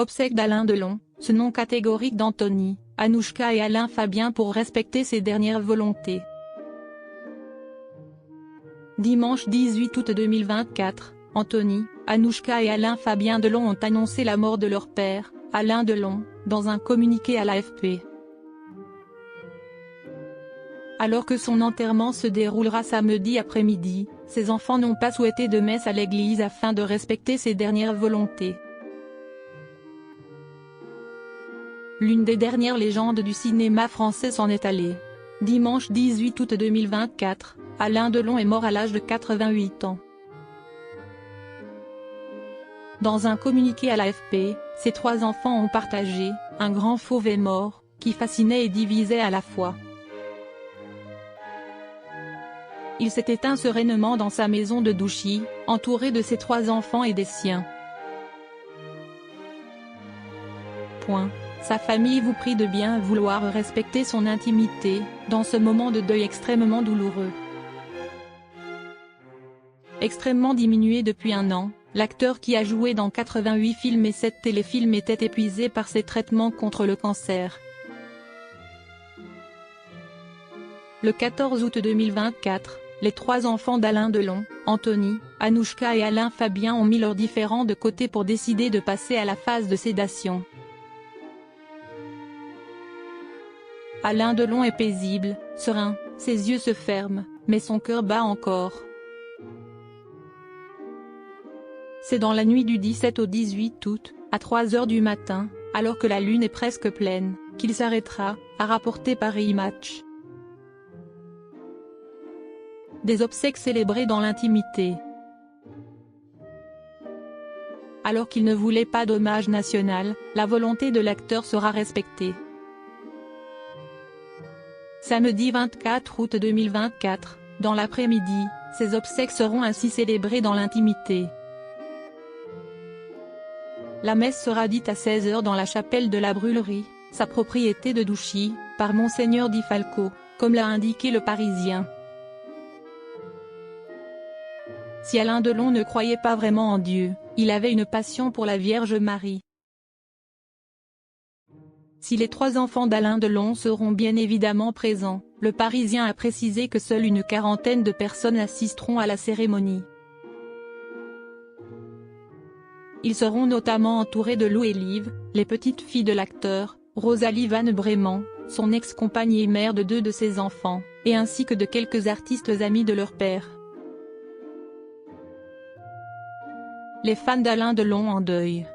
Obsèques d'Alain Delon, ce nom catégorique d'Anthony, Anouchka et Alain Fabien pour respecter ses dernières volontés. Dimanche 18 août 2024, Anthony, Anouchka et Alain Fabien Delon ont annoncé la mort de leur père, Alain Delon, dans un communiqué à l'AFP. Alors que son enterrement se déroulera samedi après-midi, ses enfants n'ont pas souhaité de messe à l'église afin de respecter ses dernières volontés. L'une des dernières légendes du cinéma français s'en est allée. Dimanche 18 août 2024, Alain Delon est mort à l'âge de 88 ans. Dans un communiqué à l'AFP, ses 3 enfants ont partagé « un grand fauve est mort, qui fascinait et divisait à la fois ». Il s'est éteint sereinement dans sa maison de Douchy, entouré de ses 3 enfants et des siens. Sa famille vous prie de bien vouloir respecter son intimité, dans ce moment de deuil extrêmement douloureux. Extrêmement diminué depuis un an, l'acteur qui a joué dans 88 films et 7 téléfilms était épuisé par ses traitements contre le cancer. Le 14 août 2024, les 3 enfants d'Alain Delon, Anthony, Anouchka et Alain Fabien ont mis leurs différends de côté pour décider de passer à la phase de sédation. Alain Delon est paisible, serein, ses yeux se ferment, mais son cœur bat encore. C'est dans la nuit du 17 au 18 août, à 3 h du matin, alors que la lune est presque pleine, qu'il s'arrêtera, a rapporté Paris Match. Des obsèques célébrées dans l'intimité. Alors qu'il ne voulait pas d'hommage national, la volonté de l'acteur sera respectée. Samedi 24 août 2024, dans l'après-midi, ces obsèques seront ainsi célébrées dans l'intimité. La messe sera dite à 16 h dans la chapelle de la Brûlerie, sa propriété de Douchy, par Monseigneur Di Falco, comme l'a indiqué Le Parisien. Si Alain Delon ne croyait pas vraiment en Dieu, il avait une passion pour la Vierge Marie. Si les 3 enfants d'Alain Delon seront bien évidemment présents, Le Parisien a précisé que seule une quarantaine de personnes assisteront à la cérémonie. Ils seront notamment entourés de Lou et Liv, les petites filles de l'acteur, Rosalie Van Bremen, son ex-compagne et mère de 2 de ses enfants, et ainsi que de quelques artistes amis de leur père. Les fans d'Alain Delon en deuil.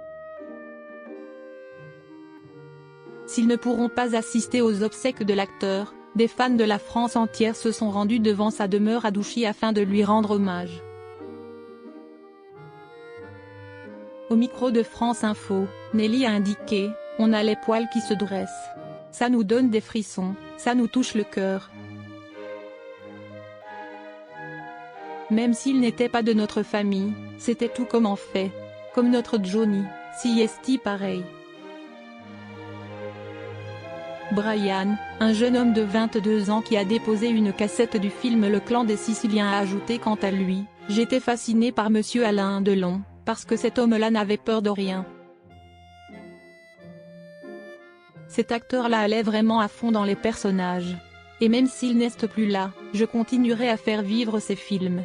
S'ils ne pourront pas assister aux obsèques de l'acteur, des fans de la France entière se sont rendus devant sa demeure à Douchy afin de lui rendre hommage. Au micro de France Info, Nelly a indiqué « On a les poils qui se dressent. Ça nous donne des frissons, ça nous touche le cœur. Même s'il n'était pas de notre famille, c'était tout comme en fait. Comme notre Johnny, si est pareil. » Brian, un jeune homme de 22 ans qui a déposé une cassette du film Le Clan des Siciliens a ajouté quant à lui « J'étais fasciné par Monsieur Alain Delon, parce que cet homme-là n'avait peur de rien. Cet acteur-là allait vraiment à fond dans les personnages. Et même s'il n'est plus là, je continuerai à faire vivre ces films. »